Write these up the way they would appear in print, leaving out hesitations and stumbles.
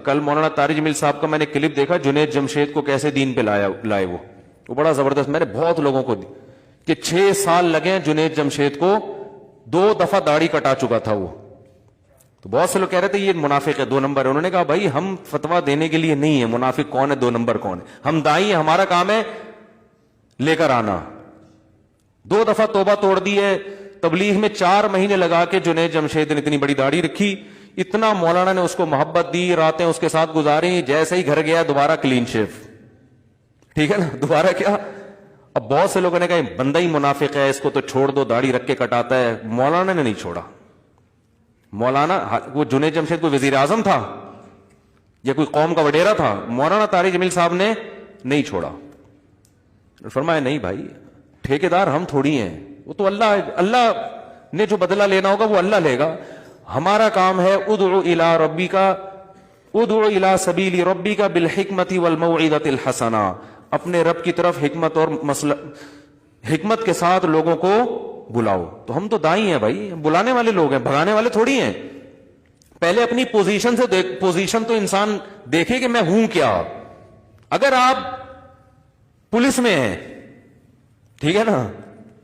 کل مولانا طارق جمیل صاحب کا میں نے کلپ دیکھا, جنید جمشید کو کیسے دین پہ لائے وہ بڑا زبردست. میں نے بہت لوگوں کو کہ 6 سال لگے جنید جمشید کو, 2 دفعہ داڑھی کٹا چکا تھا وہ. تو بہت سے لوگ کہہ رہے تھے یہ منافق ہے, 2 نمبر ہے. انہوں نے کہا بھائی ہم فتوا دینے کے لیے نہیں ہے منافق کون ہے 2 نمبر کون ہے, ہم دائی ہیں, ہمارا کام ہے لے کر آنا. 2 دفعہ توبہ توڑ دی ہے. تبلیغ میں 4 مہینے لگا کے جنید جمشید نے اتنی بڑی داڑھی رکھی, اتنا مولانا نے اس کو محبت دی, راتیں اس کے ساتھ گزاری. جیسے ہی گھر گیا دوبارہ کلین شیف, ٹھیک ہے نا, دوبارہ کیا. اب بہت سے لوگوں نے کہا بندہ ہی منافق ہے, اس کو تو چھوڑ دو, داڑھی رکھ کے کٹاتا ہے. مولانا نے نہیں چھوڑا. مولانا وہ جنید جمشید کوئی وزیر اعظم تھا یا کوئی قوم کا وڈیرا تھا؟ مولانا طارق جمیل صاحب نے نہیں چھوڑا. فرمایا نہیں بھائی ٹھیکیدار ہم تھوڑی ہیں, وہ تو اللہ نے جو بدلہ لینا ہوگا وہ اللہ لے گا. ہمارا کام ہے ادعو الی ربک, ادعو الی سبیل ربک بالحکمت والموعظۃ الحسنہ, اپنے رب کی طرف حکمت اور حکمت کے ساتھ لوگوں کو بلاؤ. تو ہم تو دائی ہیں بھائی, بلانے والے لوگ ہیں, بھگانے والے تھوڑی ہیں. پہلے اپنی پوزیشن سے پوزیشن تو انسان دیکھے کہ میں ہوں کیا. اگر آپ پولیس میں ہیں, ٹھیک ہے نا,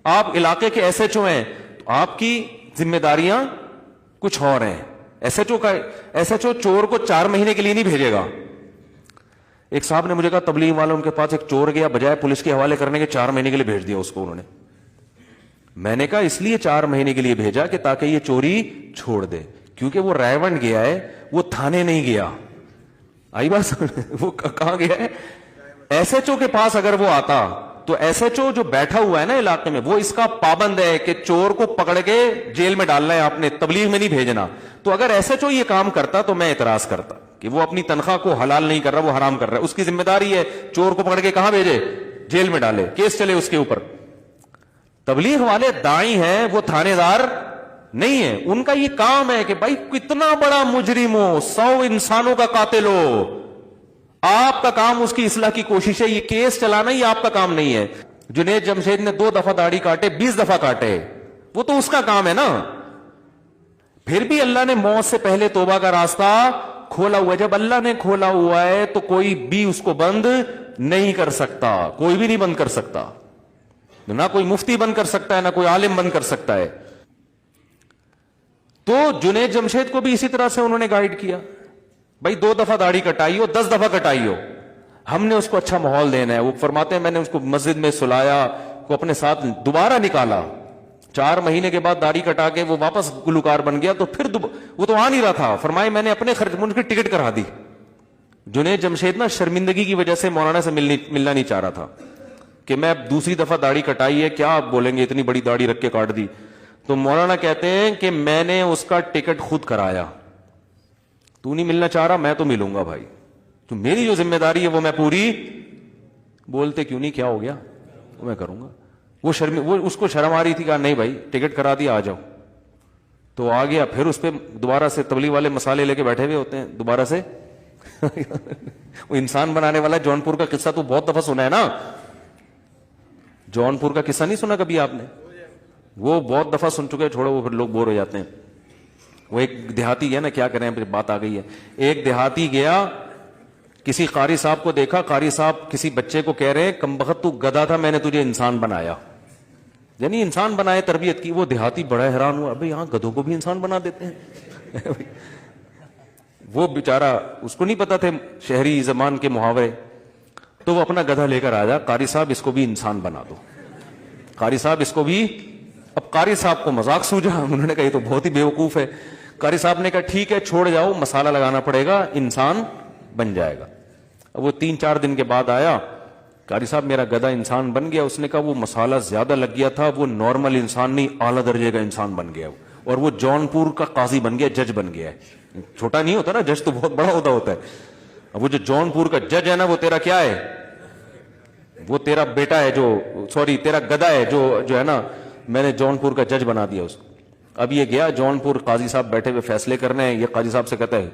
آپ علاقے کے ایس ایچ او ہیں, تو آپ کی ذمہ داریاں کچھ اور ہیں. ایس ایچ او چور کو 4 مہینے کے لیے نہیں بھیجے گا. ایک صاحب نے مجھے کہا تبلیغ والوں کے پاس ایک چور گیا, بجائے پولیس کے حوالے کرنے کے 4 مہینے کے لیے بھیج دیا اس کو انہوں نے. میں نے کہا اس لیے 4 مہینے کے لیے بھیجا کہ تاکہ یہ چوری چھوڑ دے, کیونکہ وہ رائے گیا ہے, وہ تھانے نہیں گیا. آئی بات, وہ کہاں گیا ہے؟ ایس ایچ او کے پاس. اگر وہ آتا تو ایس ایچ او جو بیٹھا ہوا ہے نا علاقے میں, وہ اس کا پابند ہے کہ چور کو پکڑ کے جیل میں ڈالنا ہے آپ نے, تبلیغ میں نہیں بھیجنا. تو اگر ایس ایچ او یہ کام کرتا تو میں اعتراض کرتا کہ وہ اپنی تنخواہ کو حلال نہیں کر رہا, وہ حرام کر رہا ہے. اس کی ذمہ داری ہے چور کو پکڑ کے کہاں بھیجے, جیل میں ڈالے, کیس چلے اس کے اوپر. تبلیغ والے دائی ہیں, وہ تھانے دار نہیں ہے. ان کا یہ کام ہے کہ بھائی کتنا بڑا مجرم ہو, 100 انسانوں کا قاتل ہو, آپ کا کام اس کی اصلاح کی کوشش ہے. یہ کیس چلانا یہ آپ کا کام نہیں ہے. جنید جمشید نے 2 دفعہ داڑھی کاٹے, 20 دفعہ کاٹے, وہ تو اس کا کام ہے نا. پھر بھی اللہ نے موت سے پہلے توبہ کا راستہ کھولا ہوا ہے. جب اللہ نے کھولا ہوا ہے تو کوئی بھی اس کو بند نہیں کر سکتا, کوئی بھی نہیں بند کر سکتا. نہ کوئی مفتی بند کر سکتا ہے, نہ کوئی عالم بند کر سکتا ہے. تو جنید جمشید کو بھی اسی طرح سے انہوں نے گائیڈ کیا, بھائی 2 دفعہ داڑھی کٹائی ہو, 10 دفعہ کٹائی ہو, ہم نے اس کو اچھا ماحول دینا ہے. وہ فرماتے ہیں میں نے اس کو مسجد میں سلایا, کو اپنے ساتھ دوبارہ نکالا. 4 مہینے کے بعد داڑھی کٹا کے وہ واپس گلوکار بن گیا. تو پھر وہ تو آ نہیں رہا تھا. فرمائے میں نے اپنے خرچ ان کی ٹکٹ کرا دی. جنید جمشید نا شرمندگی کی وجہ سے مولانا سے ملنا نہیں چاہ رہا تھا کہ میں اب دوسری دفعہ داڑھی کٹائی ہے, کیا آپ بولیں گے, اتنی بڑی داڑھی رکھ کے کاٹ دی. تو مولانا کہتے ہیں کہ میں نے اس کا ٹکٹ خود کرایا. تو نہیں ملنا چاہ رہا, میں تو ملوں گا بھائی, تو میری جو ذمہ داری ہے وہ میں پوری. بولتے کیوں نہیں, کیا ہو گیا, وہ میں کروں گا. وہ اس کو شرم آ رہی تھی, کہا نہیں بھائی ٹکٹ کرا دیا, آ جاؤ. تو آ گیا. پھر اس پہ دوبارہ سے تبلیغ والے مسالے لے کے بیٹھے ہوئے ہوتے ہیں دوبارہ سے. وہ انسان بنانے والا جونپور کا قصہ تو بہت دفعہ سنا ہے نا. جونپور کا قصہ نہیں سنا کبھی آپ نے؟ وہ بہت دفعہ سن چکے, چھوڑو وہ پھر لوگ بور ہو جاتے ہیں. وہ ایک دیہاتی گیا نا, کیا کریں بات آ گئی ہے. ایک دیہاتی گیا, کسی قاری صاحب کو دیکھا, قاری صاحب کسی بچے کو کہہ رہے ہیں کمبخت تو گدھا تھا, میں نے تجھے انسان بنایا, یعنی انسان بنائے, تربیت کی. وہ دیہاتی بڑا حیران ہوا, ابھی یہاں گدھوں کو بھی انسان بنا دیتے ہیں. وہ بیچارہ, اس کو نہیں پتا تھے شہری زبان کے محاورے, تو وہ اپنا گدھا لے کر آیا, قاری صاحب اس کو بھی انسان بنا دو, قاری صاحب اس کو بھی. اب قاری صاحب کو مذاق سوجا, انہوں نے کہا یہ تو بہت ہی بیوقوف ہے. قاری صاحب نے کہا ٹھیک ہے چھوڑ جاؤ, مسالہ لگانا پڑے گا, انسان بن جائے گا. اب وہ 3-4 دن کے بعد آیا, قاری صاحب میرا گدھا انسان بن گیا. اس نے کہا وہ مسالہ زیادہ لگ گیا تھا, وہ نارمل انسان نہیں اعلیٰ درجے کا انسان بن گیا, اور وہ جونپور کا قاضی بن گیا, جج بن گیا ہے. چھوٹا نہیں ہوتا نا جج, تو بہت بڑا ہوتا ہے. اب وہ جو جونپور کا جج ہے نا, وہ تیرا کیا ہے, وہ تیرا بیٹا ہے, جو سوری تیرا گدھا ہے, جو ہے نا, میں نے جونپور کا جج بنا دیا اس کو. اب یہ گیا جونپور, قاضی صاحب بیٹھے ہوئے فیصلے کرنے ہیں. یہ قاضی صاحب سے کہتا ہے,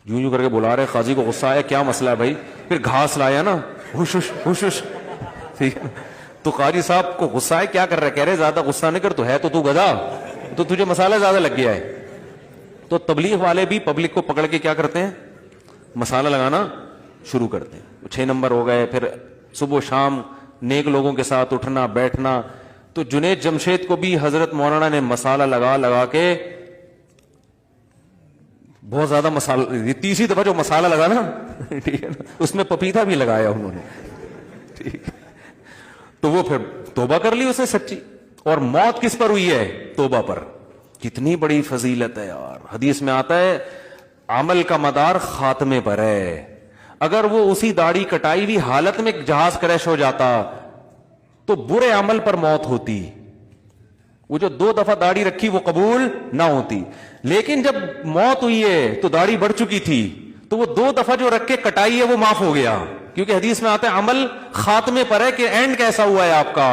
یوں کر کے بلا رہے, قاضی کو غصہ آیا, کیا مسئلہ ہے بھائی. پھر گھاس لایا نا, ہوش ہوش, ٹھیک ہے. تو قاضی صاحب کو غصہ ہے, کیا کر رہے, کہہ رہے زیادہ غصہ نہیں کر, تو ہے تو گدھا, تو تجھے مسئلہ زیادہ لگ گیا ہے. تو تبلیغ والے بھی پبلک کو پکڑ کے کیا کرتے ہیں, مسالہ لگانا شروع کر دیں. 6 نمبر ہو گئے. پھر صبح شام نیک لوگوں کے ساتھ اٹھنا بیٹھنا. تو جنید جمشید کو بھی حضرت مولانا نے مسالہ لگا کے بہت زیادہ مسالہ, یہ تیسری دفعہ جو مسالہ لگا نا ٹھیک ہے نا, اس میں پپیتا بھی لگایا انہوں نے, ٹھیک. تو وہ پھر توبہ کر لی اس نے سچی, اور موت کس پر ہوئی ہے؟ توبہ پر. کتنی بڑی فضیلت ہے یار. حدیث میں آتا ہے عمل کا مدار خاتمے پر ہے. اگر وہ اسی داڑھی کٹائی ہوئی حالت میں جہاز کریش ہو جاتا تو برے عمل پر موت ہوتی. وہ جو 2 دفعہ داڑھی رکھی وہ قبول نہ ہوتی. لیکن جب موت ہوئی ہے تو داڑھی بڑھ چکی تھی, تو وہ 2 دفعہ جو رکھ کے کٹائی ہے وہ معاف ہو گیا, کیونکہ حدیث میں آتا ہے عمل خاتمے پر ہے کہ اینڈ کیسا ہوا ہے آپ کا.